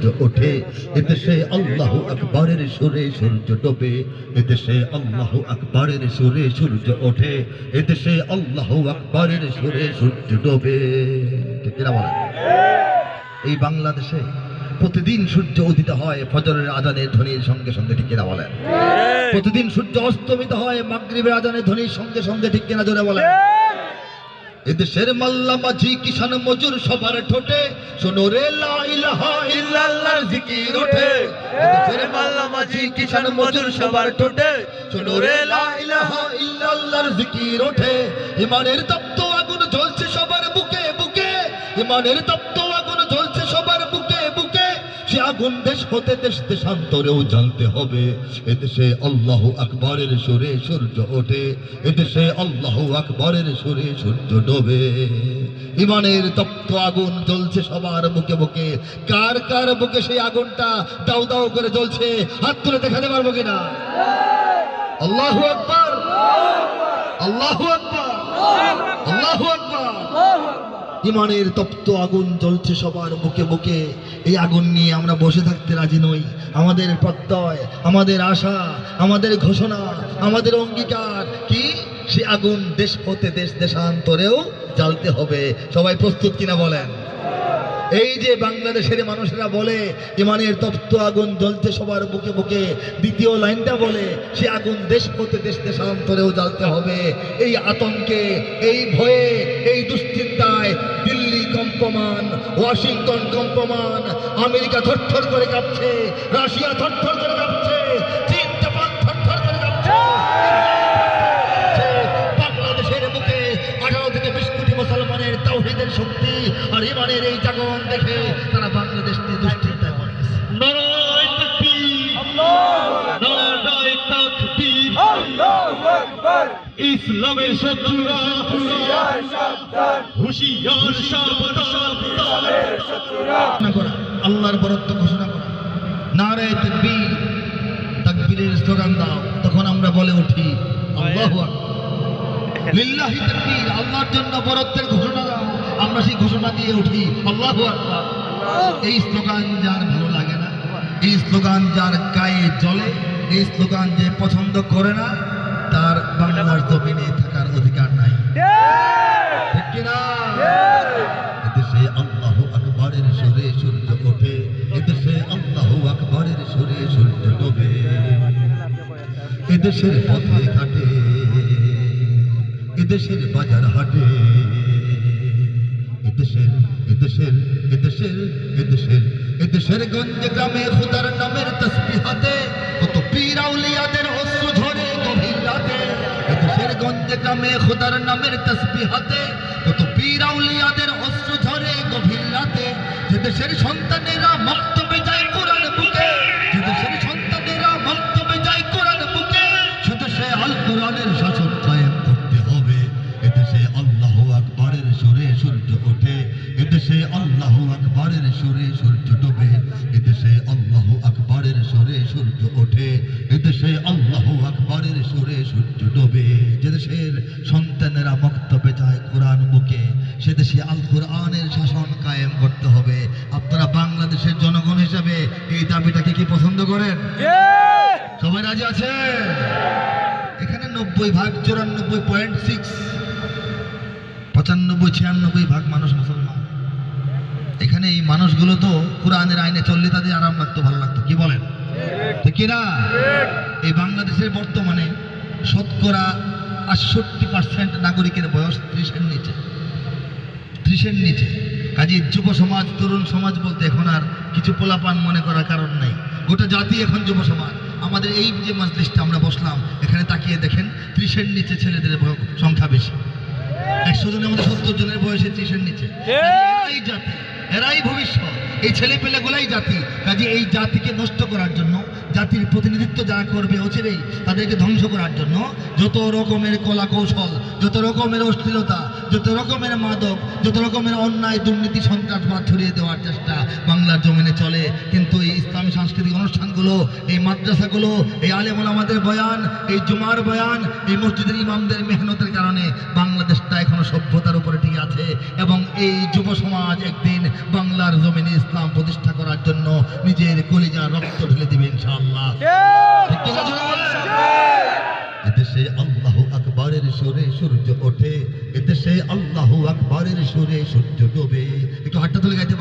সূর্য ওঠে, এদেশে আল্লাহু আকবারের সুরে সূর্য ডোবে, এদেশে আল্লাহু আকবারের সুরে সূর্য ওঠে, এদেশে আল্লাহু আকবারের সুরে সূর্য ডোবে। ঠিক কিনা বলেন? এই বাংলাদেশে প্রতিদিন সূর্য উদিত হয় ফজরের আজানের ধ্বনির সঙ্গে সঙ্গে। ঠিক কিনা বলেন? প্রতিদিন সূর্য অস্তমিত হয় মাগরিবের আজানের ধ্বনির সঙ্গে সঙ্গে। ঠিক কিনা জোরে বলেন? এদেশের মাল্লা মাঝি কিষান মজুর সবার ঠোঁটে শোনো রে লা ইলাহা ইল্লাল্লাহর জিকির ওঠে, এদেশের মাল্লা মাঝি কিষান মজুর সবার ঠোঁটে শোনো রে লা ইলাহা ইল্লাল্লাহর জিকির ওঠে। ইমানের তপ্ত আগুন জ্বলছে সবার বুকে বুকে, ইমানের তপ্ত আগুন জ্বলছে সবার বুকে বুকে, সে আগুন দেশ হতে দেশ দেশান্তরেও জ্বালতে হবে। এদেশে আল্লাহু আকবারের সুরে সূর্য ওঠে, এদেশে আল্লাহু আকবারের সুরে সূর্য ডোবে। ইমানের তপ্ত আগুন জ্বলছে সবার বুকে বুকে। কার কার বুকে সেই আগুনটা দাউ দাউ করে জ্বলছে হাত তুলে দেখাতে পারবো কিনা? আল্লাহু আকবার, আল্লাহু আকবার, আল্লাহু আকবার। ইমানের তপ্ত আগুন জ্বলছে সবার বুকে বুকে। এই আগুন নিয়ে আমরা বসে থাকতে রাজি নই। আমাদের প্রত্যয়, আমাদের আশা, আমাদের ঘোষণা, আমাদের অঙ্গীকার কি? সে আগুন দেশ হতে দেশ দেশান্তরেও জ্বালতে হবে। সবাই প্রস্তুত কিনা বলেন? এই যে বাংলাদেশের মানুষেরা বলে ইমানের তপ্ত আগুন জ্বলছে সবার বুকে বুকে, দ্বিতীয় লাইনটা বলে সে আগুন দেশ হতে দেশ দেশান্তরেও জ্বালতে হবে। এই আতঙ্কে, এই ভয়ে, এই দুশ্চিন্তায় দিল্লি কম্পমান, ওয়াশিংটন কম্পমান, আমেরিকা থরথর করে কাঁপছে, রাশিয়া থরথর করে কাঁপছে, চীন জাপান থরথর করে কাঁপছে। বাংলাদেশের বুকে 18 থেকে 20 কোটি মুসলমানের তাওহীদের শক্তি আর ইমানের এই জাগরণ দেখে তারা বাংলাদেশ নিয়ে দুশ্চিন্তায় পড়ে গেছে। নারায়ে তাকবীর, নারায়ে তাকবীর, আল্লাহু আকবার। ইসলামের শত্রুরা হুঁশিয়ার সাবধান, ইসলামের শত্রুরা আল্লাহর বরত্ব ঘোষণা করা। নারায়ে তাকবীর, তাকবীরের স্লোগান দাও। তখন আমরা বলে উঠি আল্লাহু আকবার। লিল্লাহি তাকবীর, আল্লাহর জন্য বরত্বের ঘোষণা দাও। আমরা সেই ঘোষণা দিয়ে উঠি আল্লাহু আকবার। এই স্লোগান যার ভালো লাগে না, এই স্লোগান যার গায়ে জ্বলে, এই স্লোগান যে পছন্দ করে না, তার বাংলার জমিনে থাকার অধিকার নাই। ঠিক কিনা? এদেশে আল্লাহু আকবারের সুরে সূর্য ওঠে, এদেশে আল্লাহু আকবারের সুরে সূর্য ডোবে। এদেশের পথে ঘাটে, এদেশের বাজার হাটে, এদেশের এদেশের এদেশের এদেশের এদেশের গঞ্জে গ্রামে খোদার নামের তাসবিহাতে কত পীর আউলিয়াদের অশ্রু ঝরে গভীর রাতে। এদেশের গঞ্জে গ্রামে খোদার নামের তাসবিহাতে কত পীর আউলিয়াদের অশ্রু ঝরে গভীর রাতে। যে দেশের সন্তানেরা মক্তবে যায় কোরআন বুকে, যে দেশের সন্তানেরা মক্তবে যায় কোরআন বুকে, সে দেশে আল কোরআনের শাসন কায়েম করতে হবে। এদেশে আল্লাহু আকবারের সুরে সূর্য ওঠে, এদেশে আল্লাহু আকবারের সুরে সূর্য ডোবে। এদেশে আল্লাহু আকবারের সুরে সূর্য ওঠে, এদেশে আল্লাহু আকবারের সুরে সূর্য ডোবে। যে দেশের সন্তানেরা মক্তবে যায় কোরআন বুকে, সে দেশে আল কোরআনের শাসন কায়েম করতে হবে। আপনারা বাংলাদেশের জনগণ হিসেবে এই দাবিটাকে কি পছন্দ করেন? সবাই রাজি আছে? এখানে 90 ভাগ 94.6, 95-96 ভাগ মানুষ মুসলমান। এখানে এই মানুষগুলো তো কোরআনের আইনে চললে তাদের আরাম লাগতো, ভালো লাগতো। কি বলেন? ঠিক কিনা? এই বাংলাদেশের বর্তমানে শতকরা 68% নাগরিকের বয়স 30-এর নিচে, 30-এর নিচে। কাজে যুব সমাজ, তরুণ সমাজ বলতে এখন আর কিছু পোলাপান মনে করার কারণ নাই। গোটা জাতি এখন যুব সমাজ। আমাদের এই যে মজলিসটা আমরা বসলাম, এখানে তাকিয়ে দেখেন 30-এর নিচে ছেলেদের সংখ্যা বেশি। 100 জনের মধ্যে 70 জনের বয়সে 30-এর নিচে। এই জাতি, এরাই ভবিষ্যৎ। এই ছেলে পেলে গুলাই জাতি। কাজে এই জাতিকে নষ্ট করার জন্য জাতির প্রতিনিধিত্ব যারা করবে অচিরেই তাদেরকে ধ্বংস করার জন্য যত রকমের কলা কৌশল, যত রকমের অশ্লীলতা, যত রকমের মাদক, যত রকমের অন্যায় দুর্নীতি সন্ত্রাসবাদ ছড়িয়ে দেওয়ার চেষ্টা বাংলার জমিনে চলে। কিন্তু এই ইসলামী সাংস্কৃতিক অনুষ্ঠানগুলো, এই মাদ্রাসাগুলো, এই আলেম ওলামাদের বয়ান, এই জুমার বয়ান, এই মসজিদের ইমামদের মেহনতের কারণে বাংলাদেশটা এখনো সভ্যতার উপরে টিকে আছে। এবং এই যুব সমাজ একদিন বাংলার জমিনে ইসলাম প্রতিষ্ঠা করার জন্য নিজের কলিজা রক্ত ঢেলে দিবে ইনশাআল্লাহ। ঠিক কথা বলেন? এদেশে আল্লাহু আকবরের সুরে সূর্য ওঠে, এদেশে আল্লাহু আকবরের সুরে সূর্য ডোবে। একটু হাতটা তুলে গাইতে